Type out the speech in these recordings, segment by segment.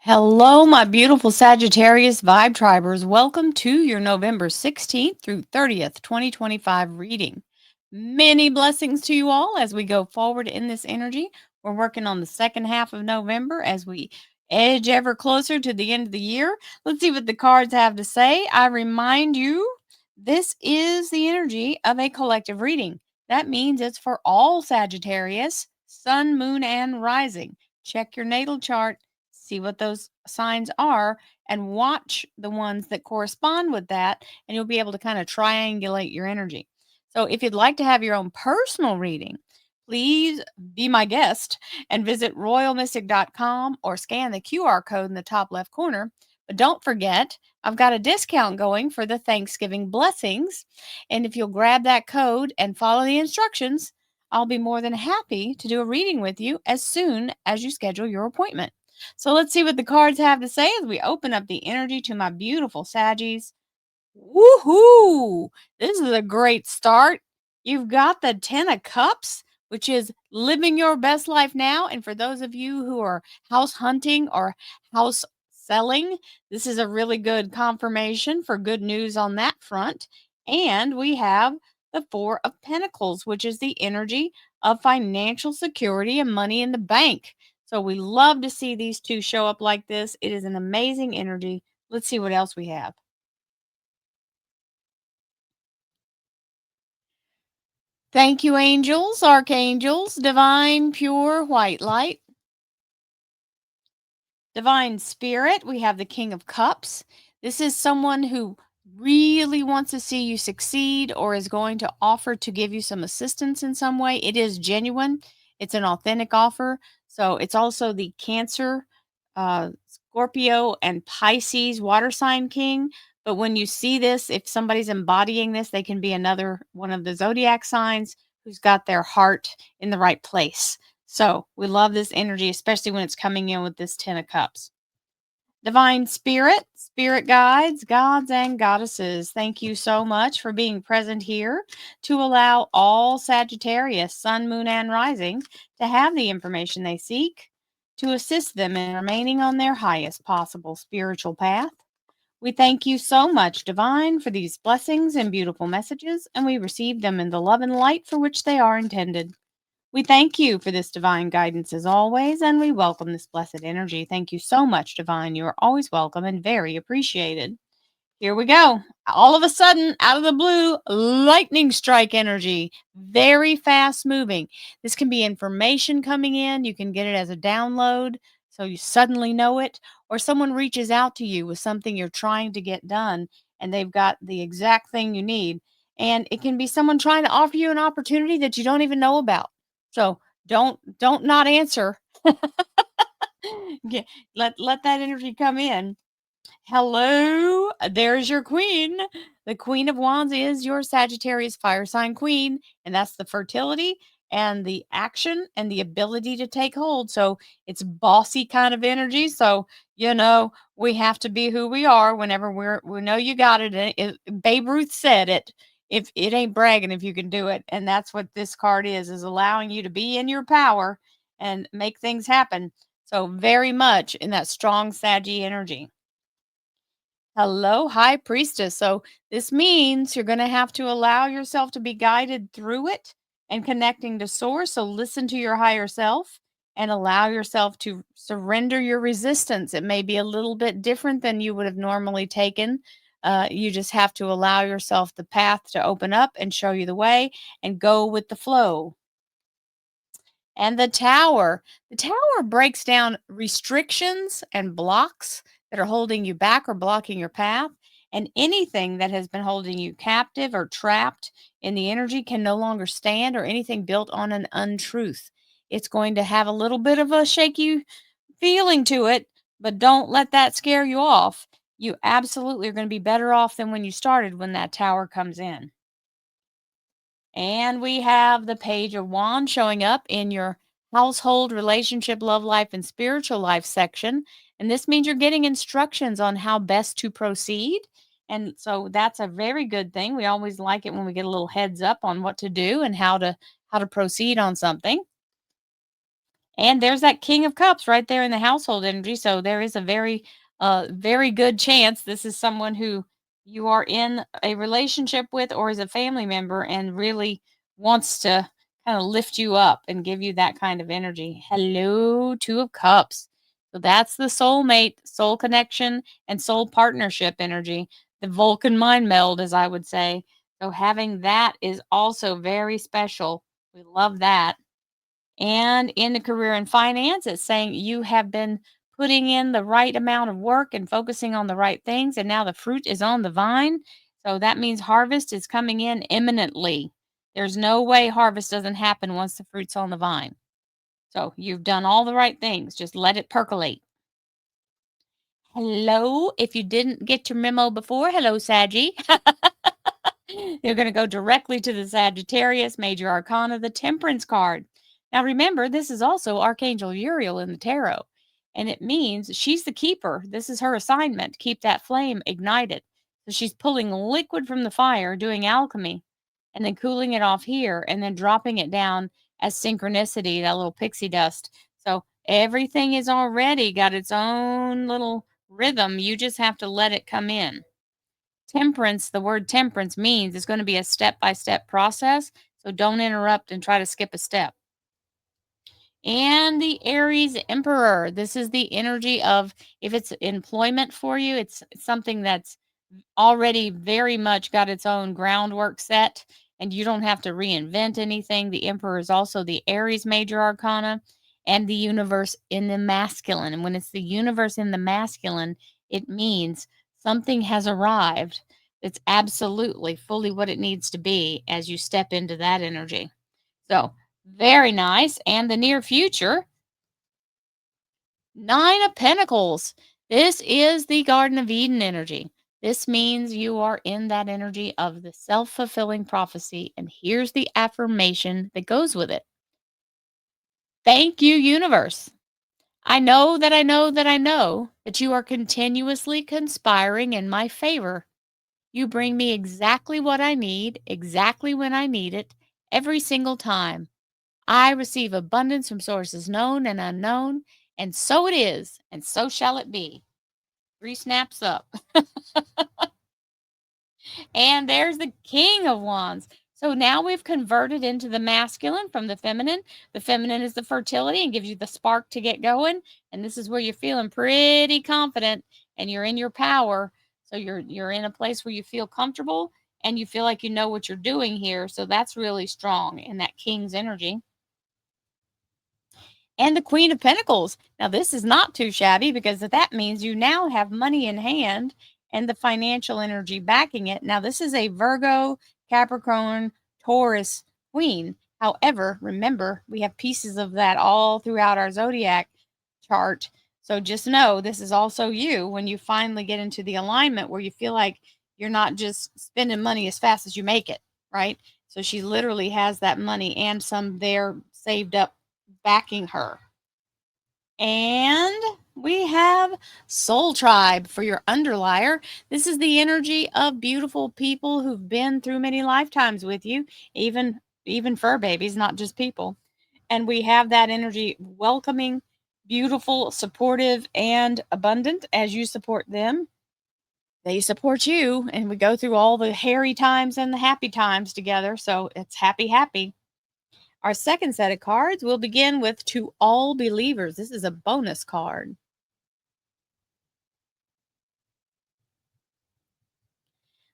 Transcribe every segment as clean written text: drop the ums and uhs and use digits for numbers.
Hello, my beautiful Sagittarius Vibe Tribers. Welcome to your November 16th through 30th, 2025 reading. Many blessings to you all as we go forward in this energy. We're working on the second half of November as we edge ever closer to the end of the year. Let's see what the cards have to say. I remind you, this is the energy of a collective reading. That means it's for all Sagittarius, Sun, Moon, and Rising. Check your natal chart, see what those signs are, and watch the ones that correspond with that, and you'll be able to kind of triangulate your energy. So, if you'd like to have your own personal reading, please be my guest and visit royalmystic.com or scan the QR code in the top left corner. But don't forget, I've got a discount going for the Thanksgiving blessings. And if you'll grab that code and follow the instructions, I'll be more than happy to do a reading with you as soon as you schedule your appointment. So let's see what the cards have to say as we open up the energy to my beautiful Saggies. Woohoo! This is a great start. You've got the 10 of Cups, which is living your best life now. And for those of you who are house hunting or house selling, this is a really good confirmation for good news on that front. And we have the Four of Pentacles, which is the energy of financial security and money in the bank. So we love to see these two show up like this. It is an amazing energy. Let's see what else we have. Thank you, angels, archangels, divine, pure white light, divine spirit. We have the King of Cups. This is someone who really wants to see you succeed or is going to offer to give you some assistance in some way. It is genuine, it's an authentic offer. So it's also the Cancer, Scorpio, and Pisces water sign king. But when you see this, if somebody's embodying this, they can be another one of the zodiac signs who's got their heart in the right place. So we love this energy, especially when it's coming in with this 10 of Cups. Divine Spirit, Spirit Guides, Gods, and Goddesses, thank you so much for being present here to allow all Sagittarius, Sun, Moon, and Rising to have the information they seek to assist them in remaining on their highest possible spiritual path. We thank you so much, Divine, for these blessings and beautiful messages, and we receive them in the love and light for which they are intended. We thank you for this divine guidance as always, and we welcome this blessed energy. Thank you so much, Divine. You are always welcome and very appreciated. Here we go. All of a sudden, out of the blue, lightning strike energy. Very fast moving. This can be information coming in. You can get it as a download, so you suddenly know it, or someone reaches out to you with something you're trying to get done, and they've got the exact thing you need. And it can be someone trying to offer you an opportunity that you don't even know about. So don't not answer. Let that energy come in. Hello, there's your queen. The Queen of Wands is your Sagittarius fire sign queen, and that's the fertility and the action and the ability to take hold. So it's bossy kind of energy. So, we have to be who we are whenever we know you got it. And Babe Ruth said it. If it ain't bragging, if you can do it. And that's what this card is allowing you to be in your power and make things happen. So very much in that strong Saggy energy. Hello, High Priestess. So this means you're going to have to allow yourself to be guided through it and connecting to Source. So listen to your higher self and allow yourself to surrender your resistance. It may be a little bit different than you would have normally taken. You just have to allow yourself the path to open up and show you the way and go with the flow. And the Tower. The Tower breaks down restrictions and blocks that are holding you back or blocking your path. And anything that has been holding you captive or trapped in the energy can no longer stand, or anything built on an untruth. It's going to have a little bit of a shaky feeling to it, but don't let that scare you off. You absolutely are going to be better off than when you started when that Tower comes in. And we have the Page of Wands showing up in your household, relationship, love life, and spiritual life section. And this means you're getting instructions on how best to proceed. And so that's a very good thing. We always like it when we get a little heads up on what to do and how to proceed on something. And there's that King of Cups right there in the household energy. So there is a very good chance this is someone who you are in a relationship with or is a family member and really wants to kind of lift you up and give you that kind of energy. Hello, Two of Cups. So that's the soulmate, soul connection, and soul partnership energy. The Vulcan mind meld, as I would say. So having that is also very special. We love that. And in the career and finance, it's saying you have been putting in the right amount of work and focusing on the right things, and now the fruit is on the vine. So that means harvest is coming in imminently. There's no way harvest doesn't happen once the fruit's on the vine. So you've done all the right things. Just let it percolate. Hello. If you didn't get your memo before, hello, Saggy. You're going to go directly to the Sagittarius Major Arcana, the Temperance card. Now, remember, this is also Archangel Uriel in the tarot, and it means she's the keeper. This is her assignment, keep that flame ignited. So she's pulling liquid from the fire, doing alchemy, and then cooling it off here, and then dropping it down as synchronicity, that little pixie dust. So everything is already got its own little rhythm. You just have to let it come in. Temperance, the word temperance means it's going to be a step by step process. So don't interrupt and try to skip a step. And the Aries Emperor. This is the energy of if it's employment for you, it's something that's already very much got its own groundwork set and you don't have to reinvent anything. The Emperor is also the Aries major arcana and the universe in the masculine. And when it's the universe in the masculine, it means something has arrived. It's absolutely fully what it needs to be as you step into that energy. So, very nice. And the near future, Nine of Pentacles. This is the Garden of Eden energy. This means you are in that energy of the self fulfilling prophecy. And here's the affirmation that goes with it. Thank you, universe. I know that I know that I know that you are continuously conspiring in my favor. You bring me exactly what I need, exactly when I need it, every single time. I receive abundance from sources known and unknown, and so it is, and so shall it be. 3 snaps up. And there's the King of Wands. So now we've converted into the masculine from the feminine. The feminine is the fertility and gives you the spark to get going. And this is where you're feeling pretty confident and you're in your power. So you're in a place where you feel comfortable and you feel like you know what you're doing here. So that's really strong in that King's energy. And the Queen of Pentacles. Now, this is not too shabby because that means you now have money in hand and the financial energy backing it. Now, this is a Virgo, Capricorn, Taurus queen. However, remember, we have pieces of that all throughout our zodiac chart. So just know this is also you when you finally get into the alignment where you feel like you're not just spending money as fast as you make it, right? So she literally has that money and some there saved up backing her. And we have Soul Tribe for your underlier. This is the energy of beautiful people who've been through many lifetimes with you, even fur babies, not just people. And we have that energy welcoming, beautiful, supportive, and abundant as you support them. They support you, and we go through all the hairy times and the happy times together. So it's happy, happy. Our second set of cards will begin with To All Believers. This is a bonus card.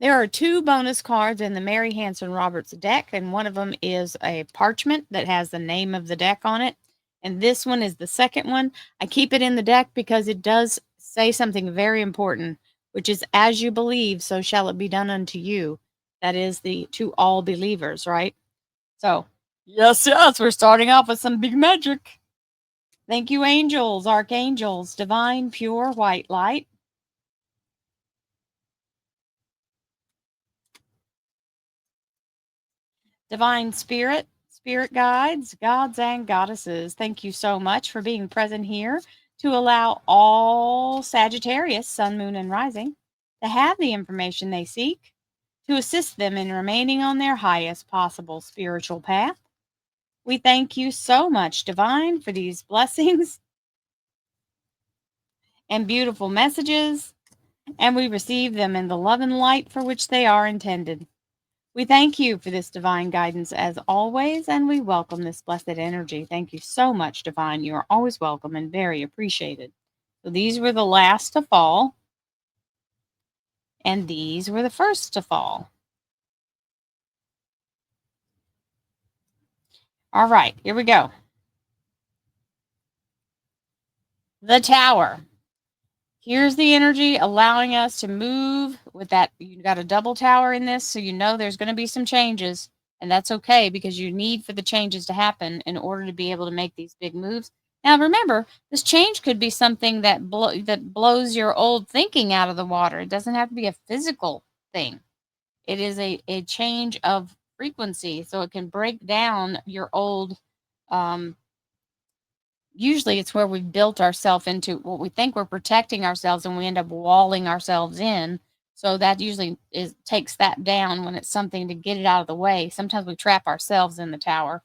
There are 2 bonus cards in the Mary Hanson Roberts deck, and one of them is a parchment that has the name of the deck on it. And this one is the second one. I keep it in the deck because it does say something very important, which is as you believe, so shall it be done unto you. That is the To All Believers, right? So, yes, we're starting off with some big magic. Thank you, angels, archangels, divine, pure, white light. Divine spirit, spirit guides, gods and goddesses. Thank you so much for being present here to allow all Sagittarius, sun, moon, and rising to have the information they seek to assist them in remaining on their highest possible spiritual path. We thank you so much, Divine, for these blessings and beautiful messages, and we receive them in the love and light for which they are intended. We thank you for this divine guidance as always, and we welcome this blessed energy. Thank you so much, Divine. You are always welcome and very appreciated. So these were the last to fall, and these were the first to fall. All right, here we go. The Tower. Here's the energy allowing us to move with that. You got a double tower in this, so you know there's going to be some changes, and that's okay because you need for the changes to happen in order to be able to make these big moves. Now, remember, this change could be something that blows your old thinking out of the water. It doesn't have to be a physical thing. It is a change of frequency, so it can break down your old usually it's where we've built ourselves into what we think we're protecting ourselves and we end up walling ourselves in. So that usually takes that down when it's something to get it out of the way. Sometimes we trap ourselves in the tower.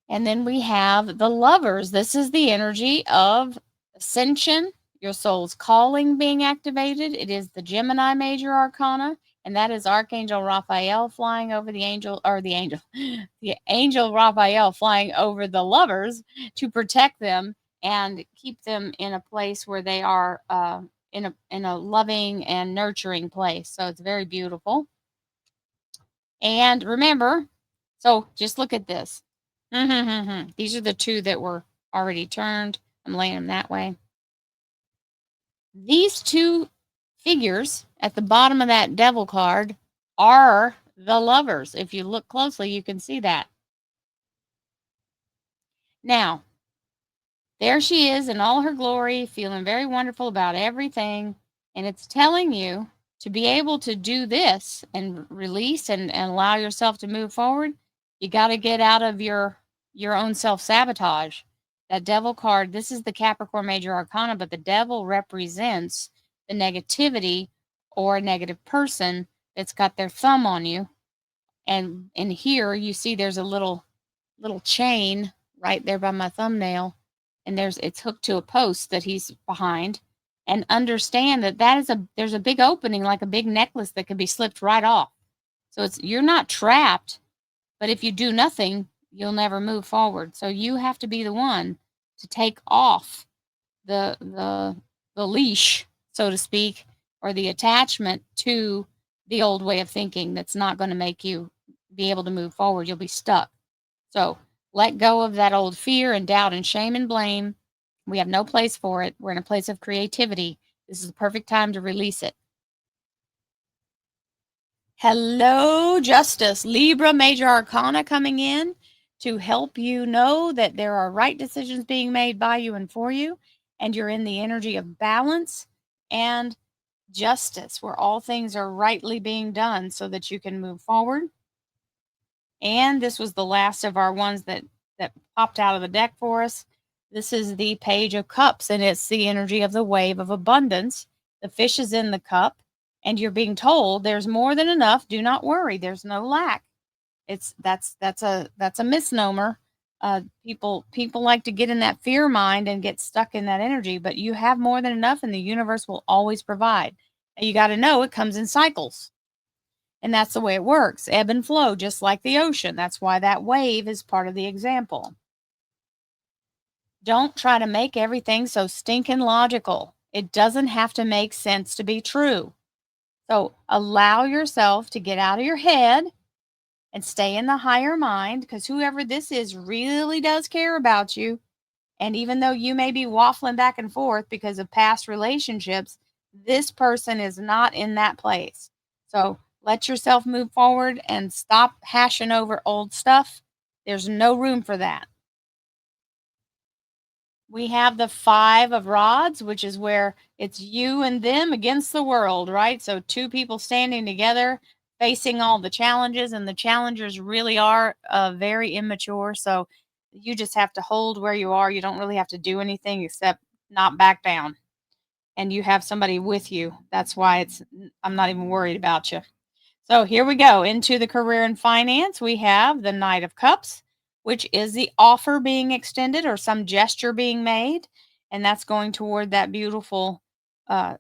And then we have the Lovers. This is the energy of ascension, your soul's calling being activated. It is the Gemini major arcana, and that is Archangel Raphael flying over the angel, the angel Raphael flying over the Lovers to protect them and keep them in a place where they are in a loving and nurturing place. So it's very beautiful. And remember, so just look at this. These are the two that were already turned. I'm laying them that way. These two figures at the bottom of that devil card are the Lovers. If you look closely, you can see that. Now, there she is in all her glory, feeling very wonderful about everything. And it's telling you to be able to do this and release and allow yourself to move forward. You got to get out of your own self-sabotage. That devil card, this is the Capricorn major arcana, but the devil represents the negativity or a negative person that's got their thumb on you. And here you see there's a little chain right there by my thumbnail, and it's hooked to a post that he's behind. And understand that there's a big opening, like a big necklace that can be slipped right off. So you're not trapped, but if you do nothing, you'll never move forward. So you have to be the one to take off the leash, so to speak, or the attachment to the old way of thinking that's not going to make you be able to move forward. You'll be stuck. So let go of that old fear and doubt and shame and blame. We have no place for it. We're in a place of creativity. This is the perfect time to release it. Hello, Justice. Libra major arcana coming in to help you know that there are right decisions being made by you and for you, and you're in the energy of balance and justice, where all things are rightly being done so that you can move forward. And this was the last of our ones that popped out of the deck for us. This is the Page of Cups, and it's the energy of the wave of abundance. The fish is in the cup, and you're being told there's more than enough. Do not worry. There's no lack. That's a misnomer. People like to get in that fear mind and get stuck in that energy, but you have more than enough, and the universe will always provide. And you got to know it comes in cycles. And that's the way it works. Ebb and flow, just like the ocean. That's why that wave is part of the example. Don't try to make everything so stinking logical. It doesn't have to make sense to be true. So allow yourself to get out of your head and stay in the higher mind, because whoever this is really does care about you. And even though you may be waffling back and forth because of past relationships, this person is not in that place. So let yourself move forward and stop hashing over old stuff. There's no room for that. We have the Five of Rods, which is where it's you and them against the world, right? So two people standing together, facing all the challenges, and the challengers really are very immature. So you just have to hold where you are. You don't really have to do anything except not back down. And you have somebody with you. That's why I'm not even worried about you. So here we go into the career and finance. We have the Knight of Cups. which is the offer being extended or some gesture being made. And that's going toward that beautiful, uh,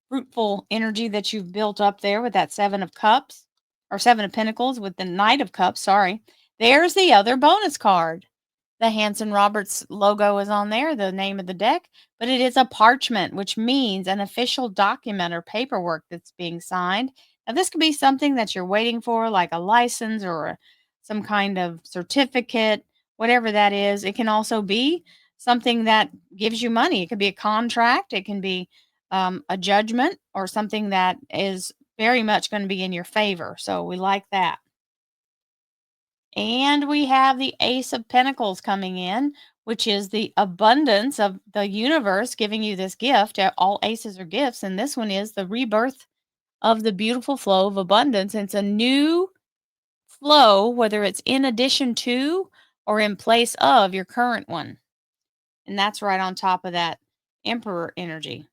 fruitful energy that you've built up there with that 7 of Cups or 7 of Pentacles with the Knight of Cups. Sorry. There's the other bonus card. The Hanson Roberts logo is on there, the name of the deck, but it is a parchment, which means an official document or paperwork that's being signed. Now, this could be something that you're waiting for, like a license or some kind of certificate, whatever that is. It can also be something that gives you money. It could be a contract, it can be a judgment, or something that is very much going to be in your favor. So we like that. And we have the Ace of Pentacles coming in, which is the abundance of the universe giving you this gift. All aces are gifts, and this one is the rebirth of the beautiful flow of abundance. And it's a new flow, whether it's in addition to or in place of your current one. And that's right on top of that Emperor energy.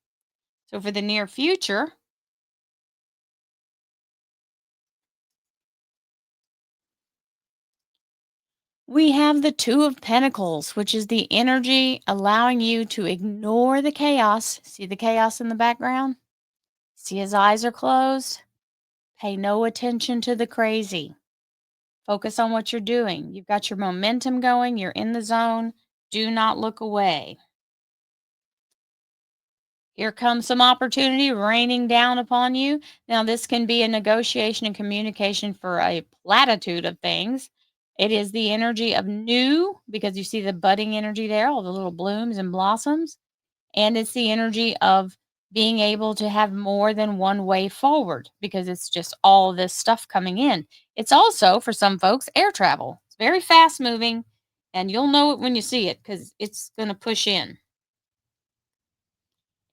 So for the near future, we have the Two of Pentacles, which is the energy allowing you to ignore the chaos. See the chaos in the background? See his eyes are closed? Pay no attention to the crazy. Focus on what you're doing. You've got your momentum going. You're in the zone. Do not look away. Here comes some opportunity raining down upon you. Now, this can be a negotiation and communication for a platitude of things. It is the energy of new, because you see the budding energy there, all the little blooms and blossoms. And it's the energy of being able to have more than one way forward, because it's just all this stuff coming in. It's also, for some folks, air travel. It's very fast moving, and you'll know it when you see it because it's going to push in.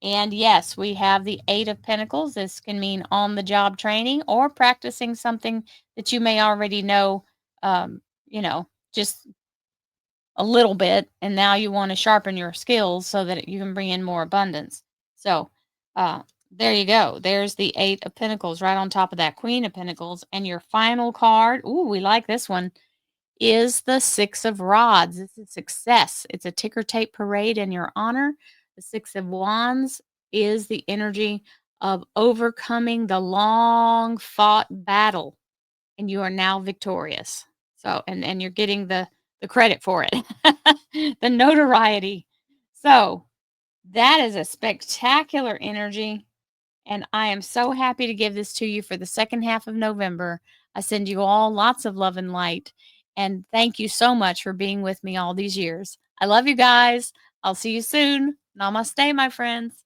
And yes, we have the Eight of Pentacles. This can mean on the job training or practicing something that you may already know, you know, just a little bit. And now you want to sharpen your skills so that you can bring in more abundance. So there you go. There's the Eight of Pentacles right on top of that Queen of Pentacles. And your final card, ooh, we like this one, is the Six of Rods. This is success. It's a ticker tape parade in your honor. The Six of Wands is the energy of overcoming the long fought battle, and you are now victorious. So, and you're getting the credit for it, the notoriety. So that is a spectacular energy. And I am so happy to give this to you for the second half of November. I send you all lots of love and light. And thank you so much for being with me all these years. I love you guys. I'll see you soon. Namaste, my friends.